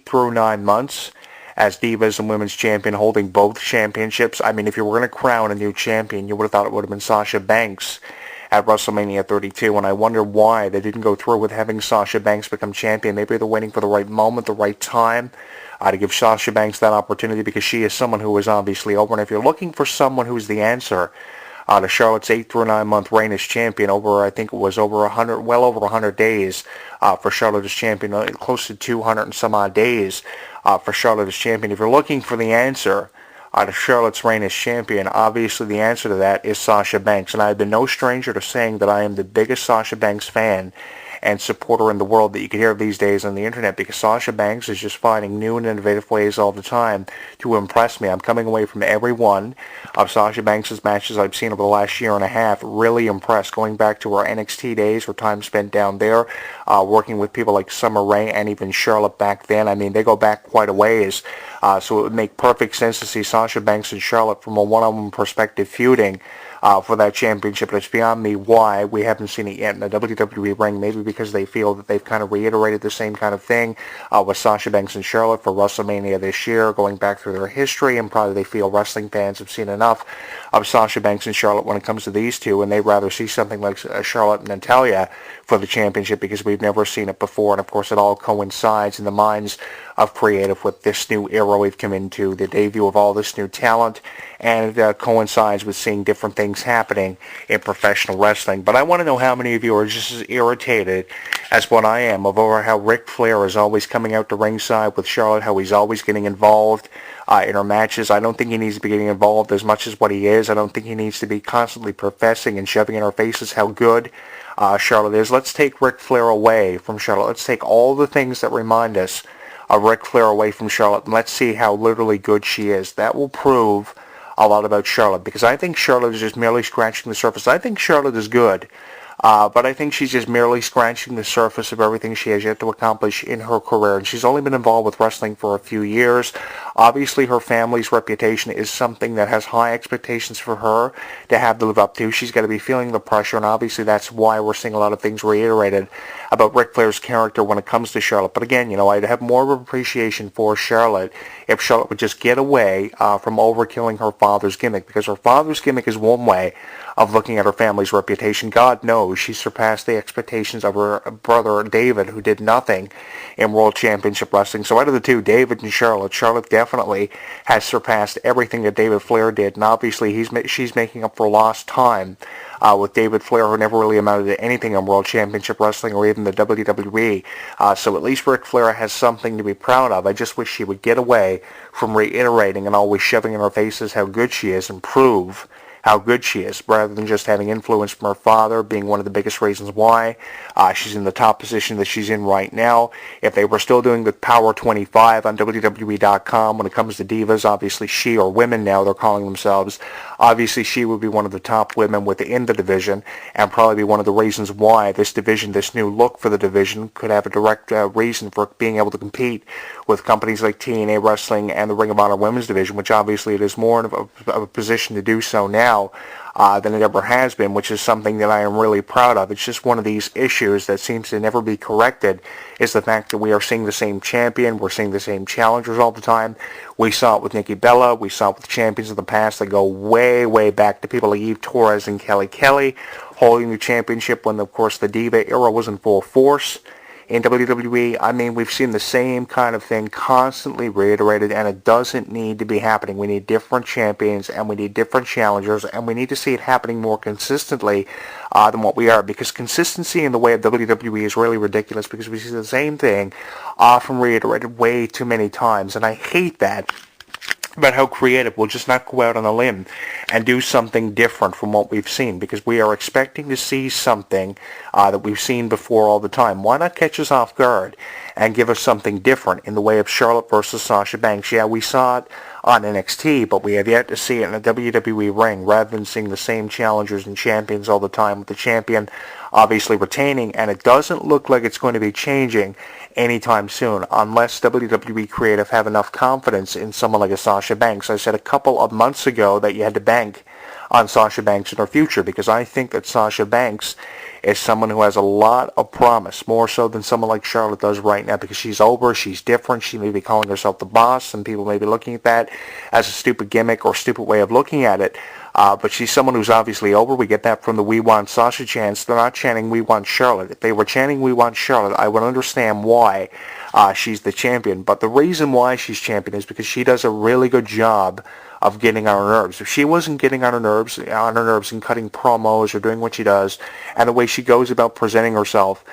through 9 months as Divas and Women's Champion, holding both championships. I mean, if you were going to crown a new champion, you would have thought it would have been Sasha Banks at WrestleMania 32, and I wonder why they didn't go through with having Sasha Banks become champion. Maybe they're waiting for the right moment, the right time, to give Sasha Banks that opportunity, because she is someone who is obviously over. And if you're looking for someone who's the answer to Charlotte's 8 through 9 month reign as champion, over, I think it was over 100, well over 100 days for Charlotte as champion, close to 200 and some odd days for Charlotte as champion. If you're looking for the answer to Charlotte's reign as champion, obviously the answer to that is Sasha Banks. And I've been no stranger to saying that I am the biggest Sasha Banks fan and supporter in the world that you can hear these days on the internet, because Sasha Banks is just finding new and innovative ways all the time to impress me. I'm coming away from every one of Sasha Banks' matches I've seen over the last year and a half really impressed, going back to her NXT days, her time spent down there, working with people like Summer Rae and even Charlotte back then. I mean, they go back quite a ways, so it would make perfect sense to see Sasha Banks and Charlotte from a one-on-one perspective feuding for that championship. And it's beyond me why we haven't seen it yet in the WWE ring. Maybe because they feel that they've kind of reiterated the same kind of thing with Sasha Banks and Charlotte for WrestleMania this year, going back through their history, and probably they feel wrestling fans have seen enough of Sasha Banks and Charlotte when it comes to these two, and they'd rather see something like Charlotte and Natalya for the championship, because we've never seen it before. And of course it all coincides in the minds of creative with this new era we've come into, the debut of all this new talent, and it coincides with seeing different things happening in professional wrestling. But I want to know how many of you are just as irritated as what I am over how Ric Flair is always coming out to ringside with Charlotte, how he's always getting involved in her matches. I don't think he needs to be getting involved as much as what he is. I don't think he needs to be constantly professing and shoving in our faces how good Charlotte is. Let's take Ric Flair away from Charlotte. Let's take all the things that remind us of Ric Flair away from Charlotte, and let's see how literally good she is. That will prove a lot about Charlotte, because I think Charlotte is just merely scratching the surface. I think Charlotte is good, but I think she's just merely scratching the surface of everything she has yet to accomplish in her career. And she's only been involved with wrestling for a few years. Obviously, her family's reputation is something that has high expectations for her to have to live up to. She's got to be feeling the pressure, and obviously that's why we're seeing a lot of things reiterated about Ric Flair's character when it comes to Charlotte. But again, you know, I'd have more of an appreciation for Charlotte if Charlotte would just get away from overkilling her father's gimmick, because her father's gimmick is one way of looking at her family's reputation. God knows she surpassed the expectations of her brother David, who did nothing in World Championship Wrestling. So out of the two, David and Charlotte, Charlotte definitely has surpassed everything that David Flair did, and obviously she's making up for lost time with David Flair, who never really amounted to anything in World Championship Wrestling or even the WWE. So at least Ric Flair has something to be proud of. I just wish she would get away from reiterating and always shoving in our faces how good she is, and prove how good she is, rather than just having influence from her father being one of the biggest reasons why she's in the top position that she's in right now. If they were still doing the Power 25 on WWE.com when it comes to divas, obviously she, or women now they're calling themselves, obviously she would be one of the top women within the division, and probably be one of the reasons why this division, this new look for the division, could have a direct reason for being able to compete with companies like TNA Wrestling and the Ring of Honor Women's Division, which obviously it is more of a position to do so now than it ever has been, which is something that I am really proud of. It's just one of these issues that seems to never be corrected, is the fact that we are seeing the same champion, we're seeing the same challengers all the time. We saw it with Nikki Bella, we saw it with champions of the past that go way, way back to people like Eve Torres and Kelly holding the championship when, of course, the Diva era was in full force in WWE. I mean, we've seen the same kind of thing constantly reiterated, and it doesn't need to be happening. We need different champions, and we need different challengers, and we need to see it happening more consistently than what we are, because consistency in the way of WWE is really ridiculous, because we see the same thing often reiterated way too many times, and I hate that about how creative will just not go out on a limb and do something different from what we've seen, because we are expecting to see something that we've seen before all the time. Why not catch us off guard and give us something different in the way of Charlotte versus Sasha Banks? Yeah, we saw it on NXT, but we have yet to see it in a WWE ring, rather than seeing the same challengers and champions all the time, with the champion obviously retaining, and it doesn't look like it's going to be changing anytime soon, unless WWE creative have enough confidence in someone like a Sasha Banks. I said a couple of months ago that you had to bank on Sasha Banks in her future, because I think that Sasha Banks is someone who has a lot of promise, more so than someone like Charlotte does right now, because she's over, she's different, she may be calling herself the boss, and people may be looking at that as a stupid gimmick or stupid way of looking at it. But she's someone who's obviously over. We get that from the We Want Sasha chants. They're not chanting We Want Charlotte. If they were chanting We Want Charlotte, I would understand why she's the champion. But the reason why she's champion is because she does a really good job of getting on her nerves. If she wasn't getting on her nerves and cutting promos or doing what she does and the way she goes about presenting herself,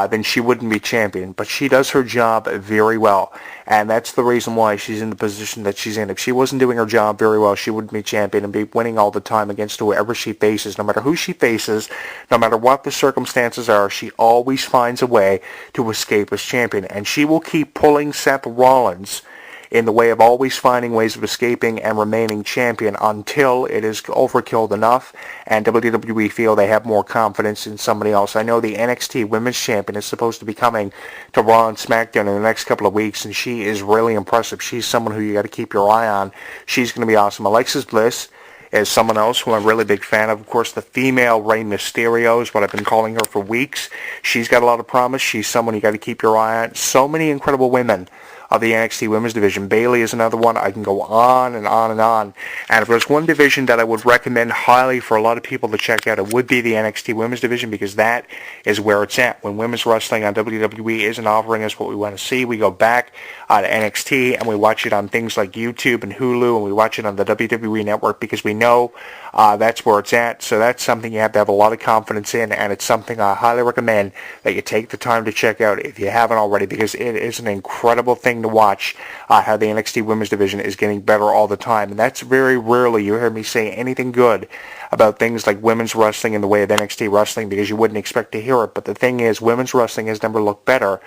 then she wouldn't be champion. But she does her job very well, and that's the reason why she's in the position that she's in. If she wasn't doing her job very well, she wouldn't be champion and be winning all the time against whoever she faces. No matter who she faces, no matter what the circumstances are, she always finds a way to escape as champion, and she will keep pulling Seth Rollins in the way of always finding ways of escaping and remaining champion until it is overkilled enough and WWE feel they have more confidence in somebody else. I know the NXT Women's Champion is supposed to be coming to Raw and SmackDown in the next couple of weeks, and she is really impressive. She's someone who you got to keep your eye on. She's going to be awesome. Alexis Bliss is someone else who I'm a really big fan of. Of course, the female Rey Mysterio is what I've been calling her for weeks. She's got a lot of promise. She's someone you got to keep your eye on. So many incredible women of the NXT Women's Division. Bayley is another one. I can go on and on and on. And if there's one division that I would recommend highly for a lot of people to check out, it would be the NXT Women's Division, because that is where it's at. When women's wrestling on WWE isn't offering us what we want to see, we go back to NXT and we watch it on things like YouTube and Hulu, and we watch it on the WWE Network, because we know that's where it's at. So that's something you have to have a lot of confidence in, and it's something I highly recommend that you take the time to check out if you haven't already, because it is an incredible thing to watch how the NXT Women's Division is getting better all the time. And that's very rarely you hear me say anything good about things like women's wrestling in the way of NXT wrestling, because you wouldn't expect to hear it. But the thing is, women's wrestling has never looked better,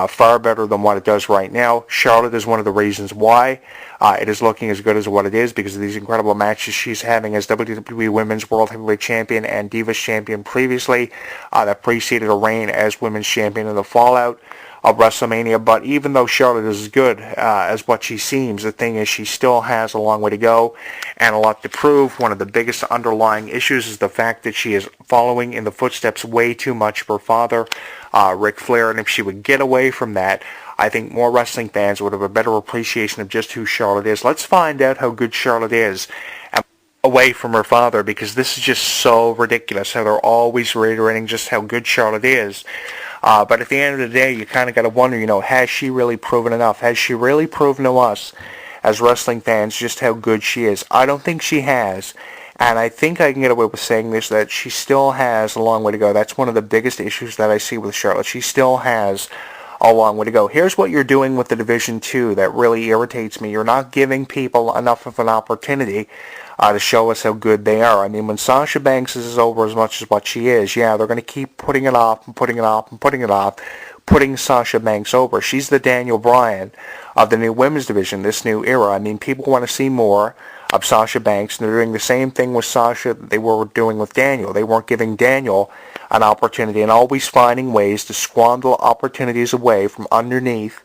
far better than what it does right now. Charlotte is one of the reasons why it is looking as good as what it is, because of these incredible matches she's having as WWE Women's World Heavyweight Champion and Divas Champion previously, that preceded her reign as Women's Champion in the fallout of WrestleMania. But even though Charlotte is as good as what she seems, the thing is she still has a long way to go and a lot to prove. One of the biggest underlying issues is the fact that she is following in the footsteps way too much of her father, Ric Flair, and if she would get away from that, I think more wrestling fans would have a better appreciation of just who Charlotte is. Let's find out how good Charlotte is away from her father, because this is just so ridiculous how they're always reiterating just how good Charlotte is. But at the end of the day, you kind of got to wonder, has she really proven enough? Has she really proven to us as wrestling fans just how good she is? I don't think she has. And I think I can get away with saying this, that she still has a long way to go. That's one of the biggest issues that I see with Charlotte. She still has a long way to go. Here's what you're doing with the Division 2 that really irritates me. You're not giving people enough of an opportunity to show us how good they are. I mean, when Sasha Banks is over as much as what she is, yeah, they're going to keep putting it off and putting it off and putting it off, putting Sasha Banks over. She's the Daniel Bryan of the new women's division, this new era. I mean, people want to see more of Sasha Banks, and they're doing the same thing with Sasha that they were doing with Daniel. They weren't giving Daniel an opportunity, and always finding ways to squander opportunities away from underneath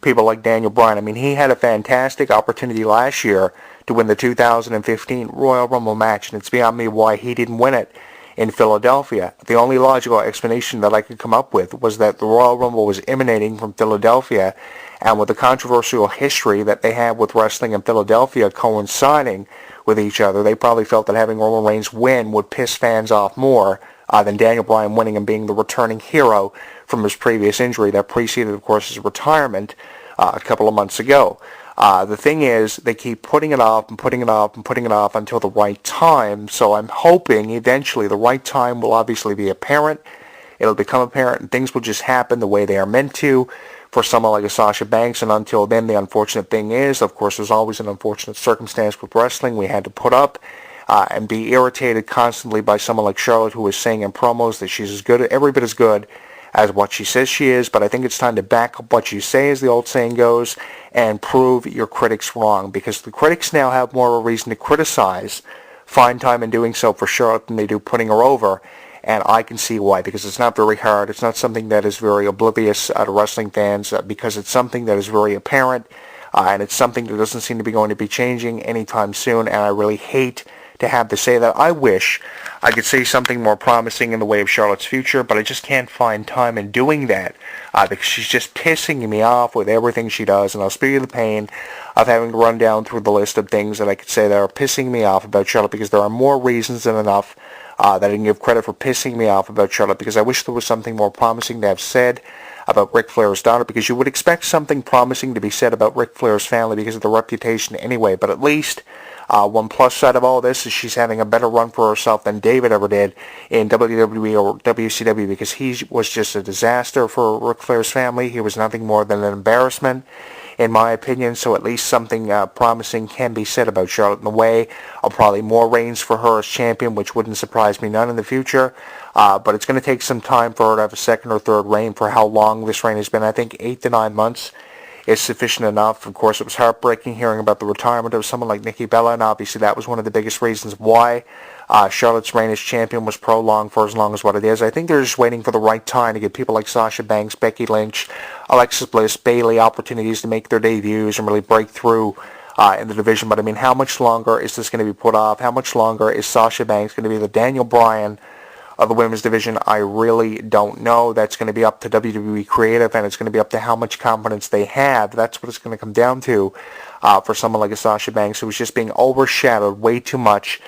people like Daniel Bryan. I mean, he had a fantastic opportunity last year to win the 2015 Royal Rumble match, and it's beyond me why he didn't win it in Philadelphia. The only logical explanation that I could come up with was that the Royal Rumble was emanating from Philadelphia, and with the controversial history that they have with wrestling in Philadelphia coinciding with each other, they probably felt that having Roman Reigns win would piss fans off more than Daniel Bryan winning and being the returning hero from his previous injury that preceded, of course, his retirement a couple of months ago. The thing is, they keep putting it off and putting it off and putting it off until the right time. So I'm hoping eventually the right time will obviously be apparent. It'll become apparent and things will just happen the way they are meant to for someone like a Sasha Banks. And until then, the unfortunate thing is, of course, there's always an unfortunate circumstance with wrestling. We had to put up and be irritated constantly by someone like Charlotte, who is saying in promos that she's as good, every bit as good as what she says she is. But I think it's time to back up what you say, as the old saying goes, and prove your critics wrong, because the critics now have more of a reason to criticize, find time in doing so for Charlotte than they do putting her over. And I can see why, because it's not very hard. It's not something that is very oblivious to wrestling fans, because it's something that is very apparent, and it's something that doesn't seem to be going to be changing anytime soon. And I really hate to have to say that. I wish I could say something more promising in the way of Charlotte's future, but I just can't find time in doing that because she's just pissing me off with everything she does, and I'll spare you the pain of having to run down through the list of things that I could say that are pissing me off about Charlotte, because there are more reasons than enough that I can give credit for pissing me off about Charlotte, because I wish there was something more promising to have said about Ric Flair's daughter, because you would expect something promising to be said about Ric Flair's family because of the reputation anyway, but at least one plus side of all this is she's having a better run for herself than David ever did in WWE or WCW, because he was just a disaster for Ric Flair's family. He was nothing more than an embarrassment, in my opinion, so at least something promising can be said about Charlotte in the way of probably more reigns for her as champion, which wouldn't surprise me none in the future. But it's going to take some time for her to have a second or third reign. For how long this reign has been, I think 8 to 9 months is sufficient enough. Of course, it was heartbreaking hearing about the retirement of someone like Nikki Bella, and obviously that was one of the biggest reasons why Charlotte's reign as champion was prolonged for as long as what it is. I think they're just waiting for the right time to give people like Sasha Banks, Becky Lynch, Alexa Bliss, Bayley opportunities to make their debuts and really break through in the division. But I mean, how much longer is this going to be put off? How much longer is Sasha Banks going to be the Daniel Bryan of the women's division? I really don't know. That's going to be up to WWE Creative, and it's going to be up to how much confidence they have. That's what it's going to come down to for someone like a Sasha Banks, who is just being overshadowed way too much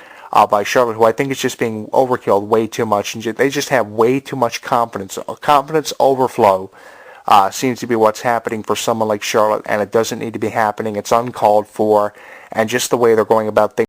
by Charlotte, who I think is just being overkilled way too much, and they just have way too much confidence. Confidence overflow seems to be what's happening for someone like Charlotte, and it doesn't need to be happening. It's uncalled for, and just the way they're going about things